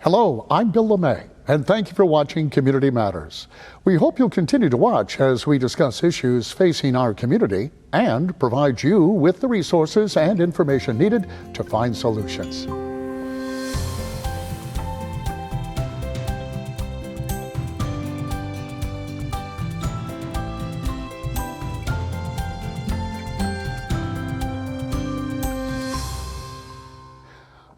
Hello, I'm Bill LeMay, and thank you for watching Community Matters. We hope you'll continue to watch as we discuss issues facing our community and provide you with the resources and information needed to find solutions.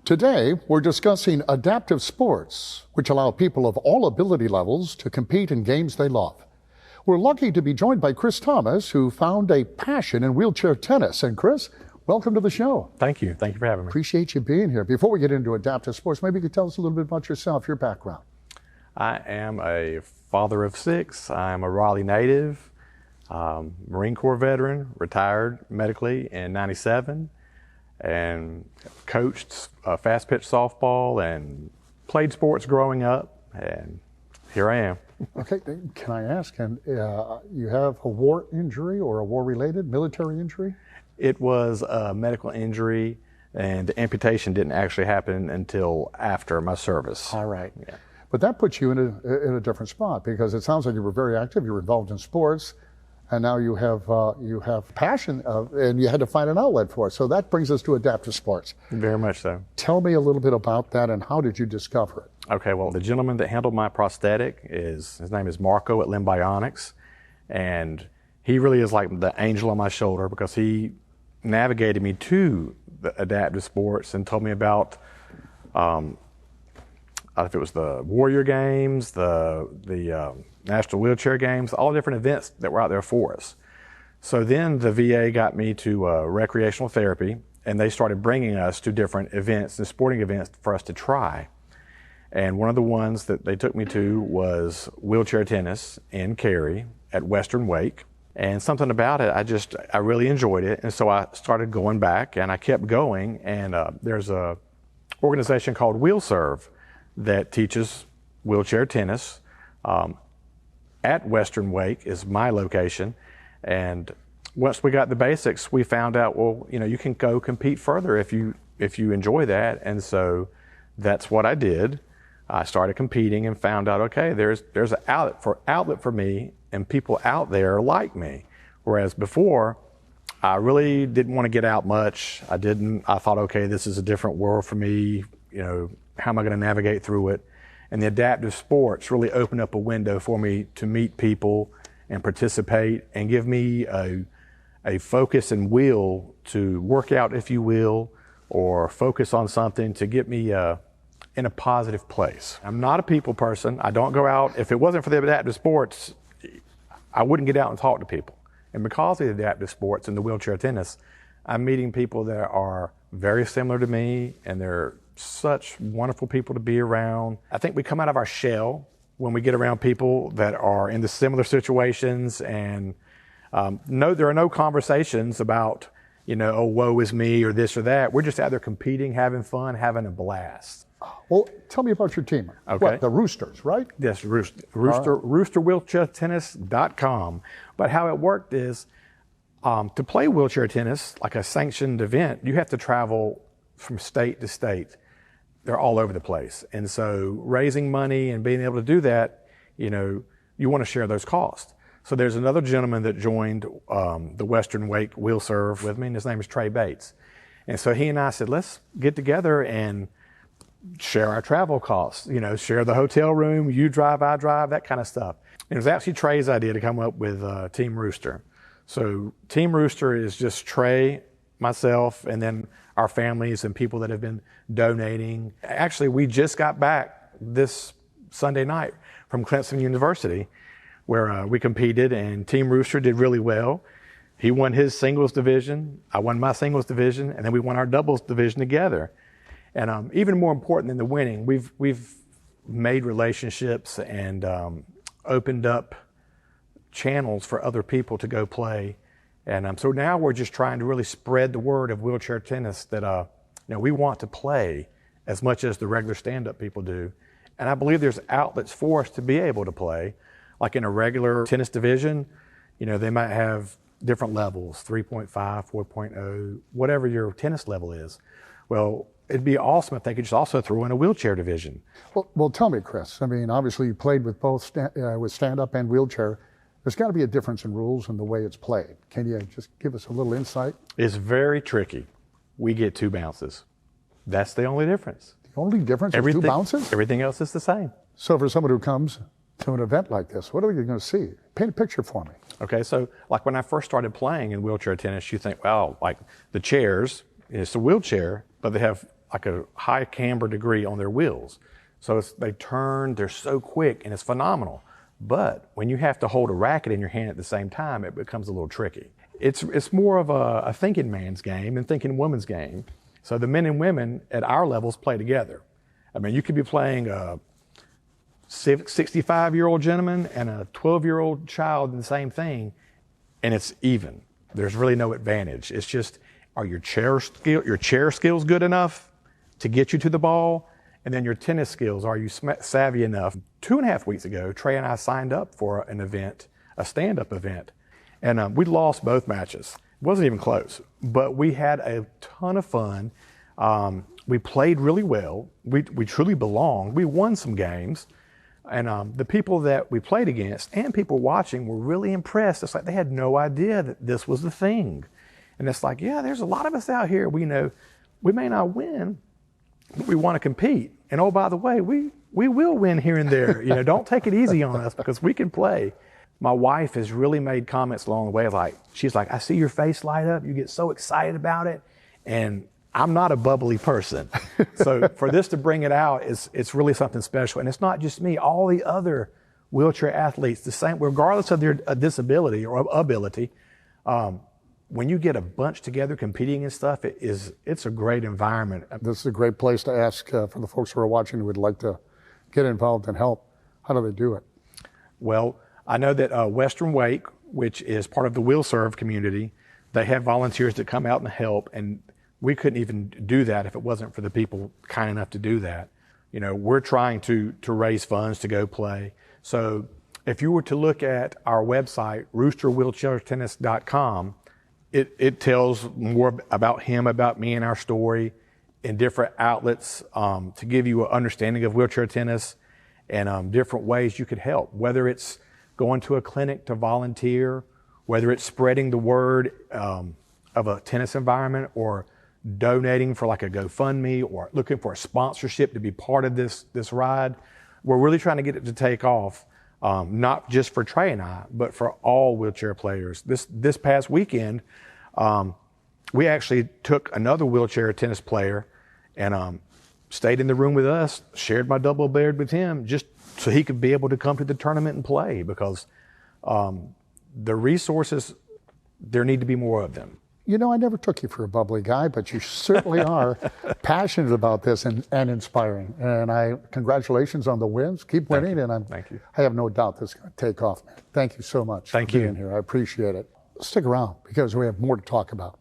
Today, we're discussing adaptive sports, which allow people of all ability levels to compete in games they love. We're lucky to be joined by Chris Thomas, who found a passion in wheelchair tennis. And Chris, welcome to the show. Thank you. Thank you for having me. Appreciate you being here. Before we get into adaptive sports, maybe you could tell us a little bit about yourself, your background. I am a father of 6. I'm a Raleigh native, Marine Corps veteran, retired medically in '97. And coached fast pitch softball and played sports growing up, and here I am. Okay, can I ask, and you have a war injury or a war-related military injury? It was a medical injury, and the amputation didn't actually happen until after my service. All right. Yeah. But that puts you in a different spot, because it sounds like you were very active, you were involved in sports, and now you have passion, and you had to find an outlet for it. So that brings us to adaptive sports. Very much so. Tell me a little bit about that, and how did you discover it? Okay, well, the gentleman that handled my prosthetic, his name is Marco at Limb Bionics, and he really is like the angel on my shoulder, because he navigated me to the adaptive sports and told me about if it was the Warrior Games, the National Wheelchair Games, all different events that were out there for us. So then the VA got me to recreational therapy, and they started bringing us to different events and sporting events for us to try. And one of the ones that they took me to was wheelchair tennis in Cary at Western Wake. And something about it, I really enjoyed it. And so I started going back, and I kept going. And there's a organization called WheelServe that teaches wheelchair tennis. At Western Wake is my location, and once we got the basics, we found out, well, you can go compete further if you enjoy that. And so that's what I did. I started competing and found out, okay, there's an outlet for me, and people out there like me. Whereas before, I really didn't want to get out much. I thought, okay, this is a different world for me. How am I going to navigate through it? And the adaptive sports really opened up a window for me to meet people and participate, and give me a focus and will to work out, if you will, or focus on something to get me in a positive place. I'm not a people person. I don't go out. If it wasn't for the adaptive sports, I wouldn't get out and talk to people. And because of the adaptive sports and the wheelchair tennis, I'm meeting people that are very similar to me, and they're such wonderful people to be around. I think we come out of our shell when we get around people that are in the similar situations, and there are no conversations about, oh, woe is me or this or that. We're just out there competing, having fun, having a blast. Well, tell me about your team. Okay. What, the Roosters, right? Yes, roosterwheelchairtennis.com. But how it worked is, to play wheelchair tennis, like a sanctioned event, you have to travel from state to state. They're all over the place. And so raising money and being able to do that, you want to share those costs. So there's another gentleman that joined the Western Wake WheelServe with me, and his name is Trey Bates. And so he and I said, let's get together and share our travel costs, share the hotel room, you drive, I drive, that kind of stuff. And it was actually Trey's idea to come up with Team Rooster. So Team Rooster is just Trey, myself, and then our families and people that have been donating. Actually, we just got back this Sunday night from Clemson University, where we competed, and Team Rooster did really well. He won his singles division, I won my singles division, and then we won our doubles division together. And even more important than the winning, we've made relationships and opened up channels for other people to go play. And so now we're just trying to really spread the word of wheelchair tennis that we want to play as much as the regular stand-up people do. And I believe there's outlets for us to be able to play. Like in a regular tennis division, they might have different levels, 3.5, 4.0, whatever your tennis level is. Well, it'd be awesome if they could just also throw in a wheelchair division. Well, tell me, Chris. I mean, obviously you played with both with stand-up and wheelchair. There's got to be a difference in rules and the way it's played. Can you just give us a little insight? It's very tricky. We get 2 bounces. That's the only difference. The only difference is 2 bounces? Everything else is the same. So for someone who comes to an event like this, what are we going to see? Paint a picture for me. Okay, so like when I first started playing in wheelchair tennis, you think, well, like the chairs, it's a wheelchair, but they have like a high camber degree on their wheels. So they turn, they're so quick, and it's phenomenal. But when you have to hold a racket in your hand at the same time, it becomes a little tricky. It's more of a thinking man's game than thinking woman's game. So the men and women at our levels play together. I mean, you could be playing a 65-year-old gentleman and a 12-year-old child in the same thing, and it's even. There's really no advantage. It's just, are your chair skills good enough to get you to the ball? And then your tennis skills, are you savvy enough? 2.5 weeks ago, Trey and I signed up for an event, a stand-up event, and we lost both matches. It wasn't even close, but we had a ton of fun. We played really well. We truly belonged. We won some games, and the people that we played against and people watching were really impressed. It's like they had no idea that this was the thing. And it's like, yeah, there's a lot of us out here. We know we may not win, but we want to compete. And oh, by the way, we will win here and there. You know, don't take it easy on us because we can play. My wife has really made comments along the way, like, she's like, I see your face light up. You get so excited about it. And I'm not a bubbly person. So for this to bring it out, it's really something special. And it's not just me, all the other wheelchair athletes, the same, regardless of their disability or ability, when you get a bunch together competing and stuff, it's a great environment. This is a great place to ask for the folks who are watching who would like to get involved and help. How do they do it? Well, I know that Western Wake, which is part of the Wheel Serve community, they have volunteers that come out and help, and we couldn't even do that if it wasn't for the people kind enough to do that. You know, we're trying to raise funds to go play. So if you were to look at our website, roosterwheelchairtennis.com, it tells more about him, about me, and our story in different outlets to give you an understanding of wheelchair tennis and different ways you could help, whether it's going to a clinic to volunteer, whether it's spreading the word of a tennis environment, or donating for like a GoFundMe, or looking for a sponsorship to be part of this ride. We're really trying to get it to take off, not just for Trey and I, but for all wheelchair players. This past weekend, we actually took another wheelchair tennis player and stayed in the room with us, shared my double bed with him, just so he could be able to come to the tournament and play, because the resources, there need to be more of them. You know, I never took you for a bubbly guy, but you certainly are passionate about this and inspiring. And congratulations on the wins. Keep winning. Thank you. I have no doubt this is going to take off, man. Thank you so much for being here. I appreciate it. Stick around because we have more to talk about.